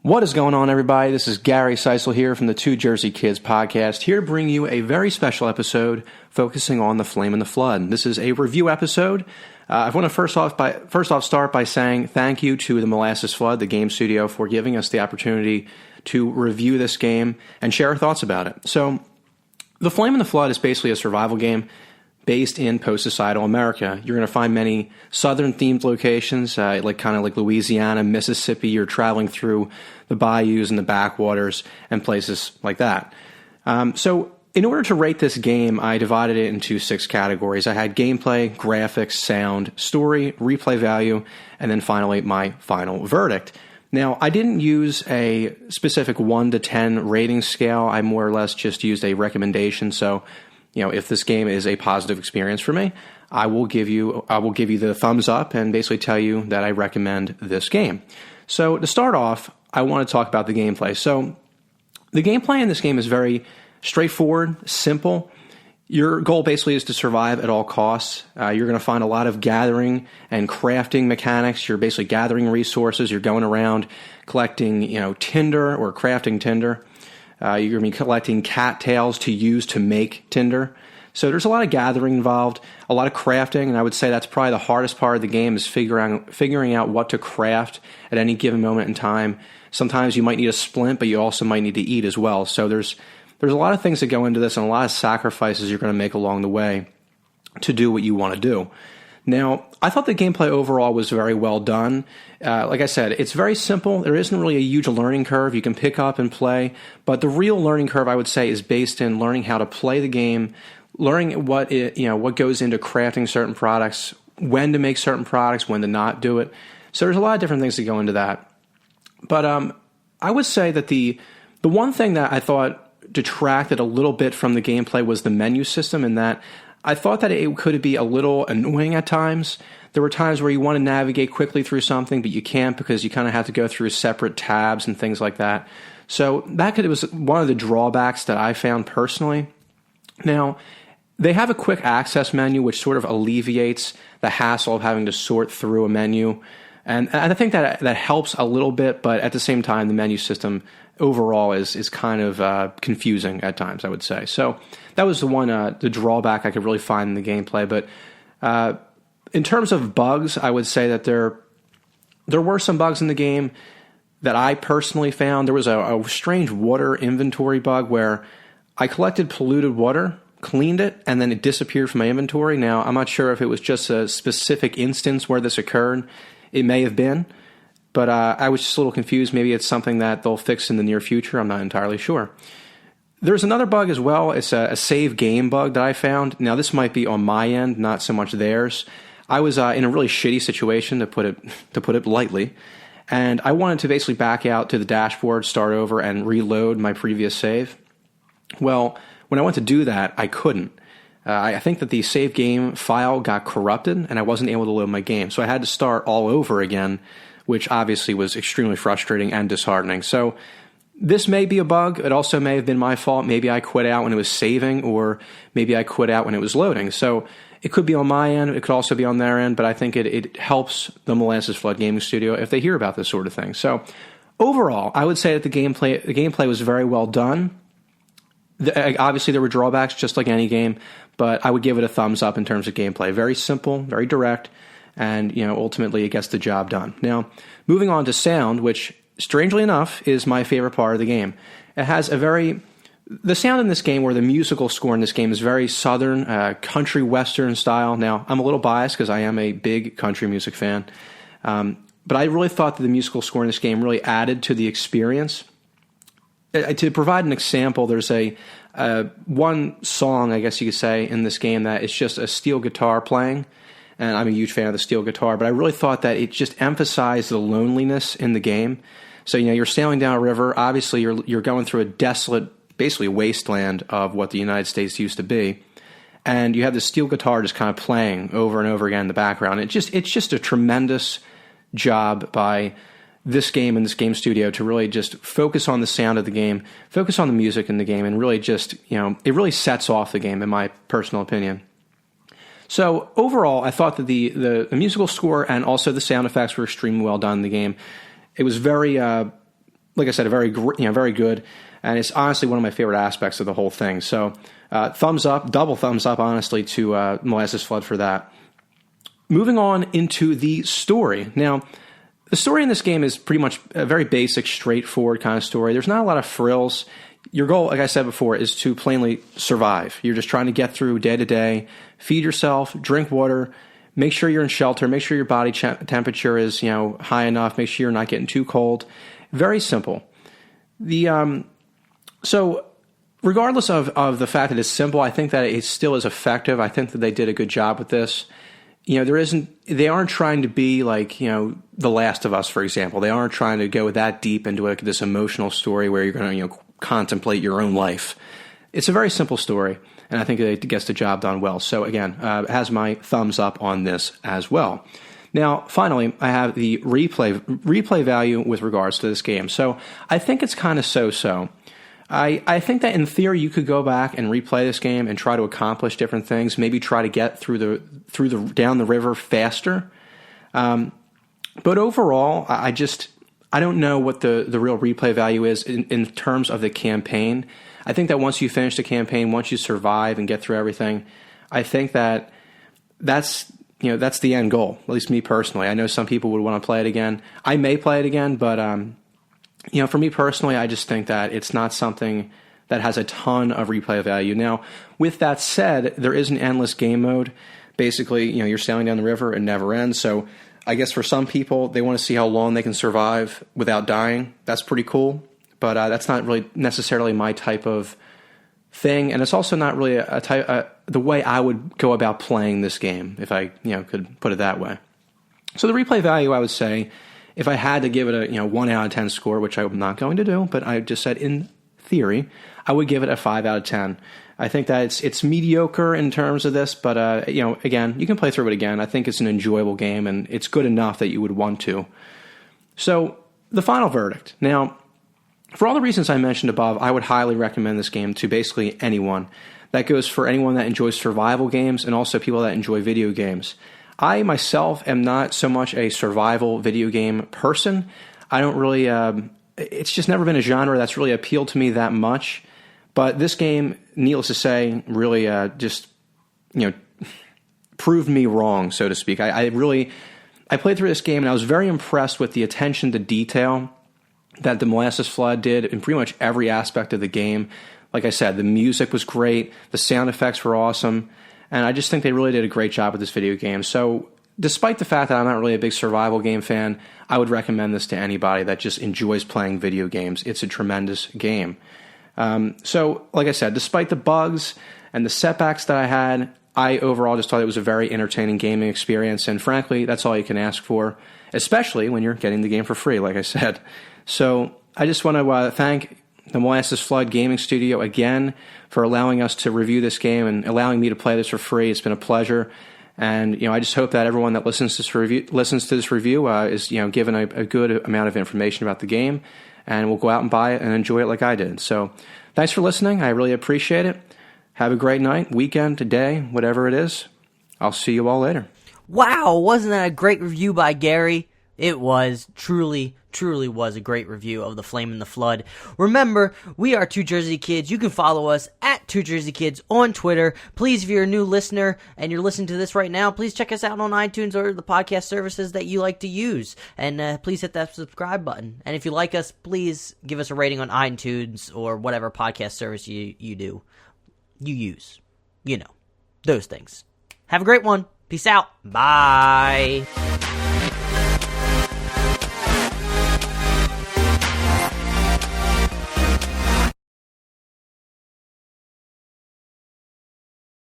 What is going on, everybody? This is Gary Seisel here from the Two Jersey Kids podcast, here to bring you a very special episode focusing on the Flame and the Flood. This is a review episode. I want to first off start by saying thank you to the Molasses Flood, the game studio, for giving us the opportunity to review this game and share our thoughts about it. So, the Flame and the Flood is basically a survival game based in post-societal America. You're going to find many southern-themed locations, like Louisiana, Mississippi. You're traveling through the bayous and the backwaters and places like that. So in order to rate this game, I divided it into 6 categories. I had gameplay, graphics, sound, story, replay value, and then finally my final verdict. Now, I didn't use a specific 1 to 10 rating scale. I more or less just used a recommendation. So, if this game is a positive experience for me, I will give you the thumbs up and basically tell you that I recommend this game. So to start off, I want to talk about the gameplay. So the gameplay in this game is very straightforward, simple. Your goal basically is to survive at all costs. You're going to find a lot of gathering and crafting mechanics. You're basically gathering resources. You're going around collecting, tinder or crafting tinder. You're going to be collecting cattails to use to make tinder. So there's a lot of gathering involved, a lot of crafting, and I would say that's probably the hardest part of the game is figuring out what to craft at any given moment in time. Sometimes you might need a splint, but you also might need to eat as well. So there's a lot of things that go into this and a lot of sacrifices you're going to make along the way to do what you want to do. Now, I thought the gameplay overall was very well done. Like I said, it's very simple. There isn't really a huge learning curve. You can pick up and play, but the real learning curve, I would say, is based in learning how to play the game, learning what goes into crafting certain products, when to make certain products, when to not do it. So there's a lot of different things that go into that. But I would say that the one thing that I thought detracted a little bit from the gameplay was the menu system, in that I thought that it could be a little annoying at times. There were times where you want to navigate quickly through something, but you can't because you kind of have to go through separate tabs and things like that. So it was one of the drawbacks that I found personally. Now, they have a quick access menu, which sort of alleviates the hassle of having to sort through a menu. And I think that helps a little bit, but at the same time, the menu system overall is kind of confusing at times, I would say. So that was the drawback I could really find in the gameplay. But in terms of bugs, I would say that there were some bugs in the game that I personally found. There was a strange water inventory bug where I collected polluted water, cleaned it, and then it disappeared from my inventory. Now, I'm not sure if it was just a specific instance where this occurred. It may have been, but I was just a little confused. Maybe it's something that they'll fix in the near future. I'm not entirely sure. There's another bug as well. It's a save game bug that I found. Now, this might be on my end, not so much theirs. I was in a really shitty situation, to put it lightly, and I wanted to basically back out to the dashboard, start over, and reload my previous save. Well, when I went to do that, I couldn't. I think that the save game file got corrupted, and I wasn't able to load my game. So I had to start all over again, which obviously was extremely frustrating and disheartening. So this may be a bug. It also may have been my fault. Maybe I quit out when it was saving, or maybe I quit out when it was loading. So it could be on my end. It could also be on their end, but I think it helps the Molasses Flood Gaming Studio if they hear about this sort of thing. So overall, I would say that the gameplay was very well done. Obviously, there were drawbacks, just like any game, but I would give it a thumbs up in terms of gameplay. Very simple, very direct, and ultimately it gets the job done. Now, moving on to sound, which strangely enough is my favorite part of the game. It has the sound in this game, or the musical score in this game, is very southern, country western style. Now, I'm a little biased because I am a big country music fan, but I really thought that the musical score in this game really added to the experience. To provide an example, there's one song, I guess you could say, in this game that is just a steel guitar playing, and I'm a huge fan of the steel guitar, but I really thought that it just emphasized the loneliness in the game. So, you're sailing down a river. Obviously, you're going through a desolate, basically a wasteland of what the United States used to be, and you have this steel guitar just kind of playing over and over again in the background. It's just a tremendous job by this game and this game studio to really just focus on the sound of the game, focus on the music in the game, and really just, it really sets off the game, in my personal opinion. So overall, I thought that the musical score and also the sound effects were extremely well done in the game. It was very like I said, very good, and it's honestly one of my favorite aspects of the whole thing. So thumbs up, double thumbs up, honestly, to Molasses Flood for that. Moving on into the story. Now, the story in this game is pretty much a very basic, straightforward kind of story. There's not a lot of frills. Your goal, like I said before, is to plainly survive. You're just trying to get through day to day, feed yourself, drink water, make sure you're in shelter, make sure your body temperature is high enough, make sure you're not getting too cold. Very simple. So regardless of the fact that it's simple, I think that it still is effective. I think that they did a good job with this. They aren't trying to be like, The Last of Us, for example. They aren't trying to go that deep into this emotional story where you're going to, contemplate your own life. It's a very simple story, and I think it gets the job done well. So again, it has my thumbs up on this as well. Now, finally, I have the replay value with regards to this game. So I think it's kind of so-so. I think that in theory you could go back and replay this game and try to accomplish different things. Maybe try to get through the down the river faster. But overall, I don't know what the real replay value is in terms of the campaign. I think that once you finish the campaign, once you survive and get through everything, I think that's the end goal. At least me personally. I know some people would want to play it again. I may play it again, but for me personally, I just think that it's not something that has a ton of replay value. Now, with that said, there is an endless game mode. Basically, you're sailing down the river, it never ends. So I guess for some people, they want to see how long they can survive without dying. That's pretty cool, but that's not really necessarily my type of thing, and it's also not really the way I would go about playing this game, if I could put it that way. So the replay value, I would say, if I had to give it a 1 out of 10 score, which I'm not going to do, but I just said in theory, I would give it a 5 out of 10. I think that it's mediocre in terms of this, but again, you can play through it again. I think it's an enjoyable game, and it's good enough that you would want to. So the final verdict. Now, for all the reasons I mentioned above, I would highly recommend this game to basically anyone. That goes for anyone that enjoys survival games and also people that enjoy video games. I myself am not so much a survival video game person. I don't really, it's just never been a genre that's really appealed to me that much. But this game, needless to say, really proved me wrong, so to speak. I played through this game and I was very impressed with the attention to detail that the Molasses Flood did in pretty much every aspect of the game. Like I said, the music was great, the sound effects were awesome, and I just think they really did a great job with this video game. So despite the fact that I'm not really a big survival game fan, I would recommend this to anybody that just enjoys playing video games. It's a tremendous game. So, like I said, despite the bugs and the setbacks that I had, I overall just thought it was a very entertaining gaming experience, and frankly, that's all you can ask for, especially when you're getting the game for free, like I said. So I just want to thank the Molasses Flood Gaming Studio again for allowing us to review this game and allowing me to play this for free. It's been a pleasure, and I just hope that everyone that listens to this review is given a good amount of information about the game, and will go out and buy it and enjoy it like I did. So thanks for listening. I really appreciate it. Have a great night, weekend, day, whatever it is. I'll see you all later. Wow, wasn't that a great review by Gary? It was truly was a great review of The Flame and the Flood. Remember, we are Two Jersey Kids. You can follow us at Two Jersey Kids on Twitter. Please, if you're a new listener and you're listening to this right now, please check us out on iTunes or the podcast services that you like to use. And please hit that subscribe button. And if you like us, please give us a rating on iTunes or whatever podcast service you use. Those things. Have a great one. Peace out. Bye.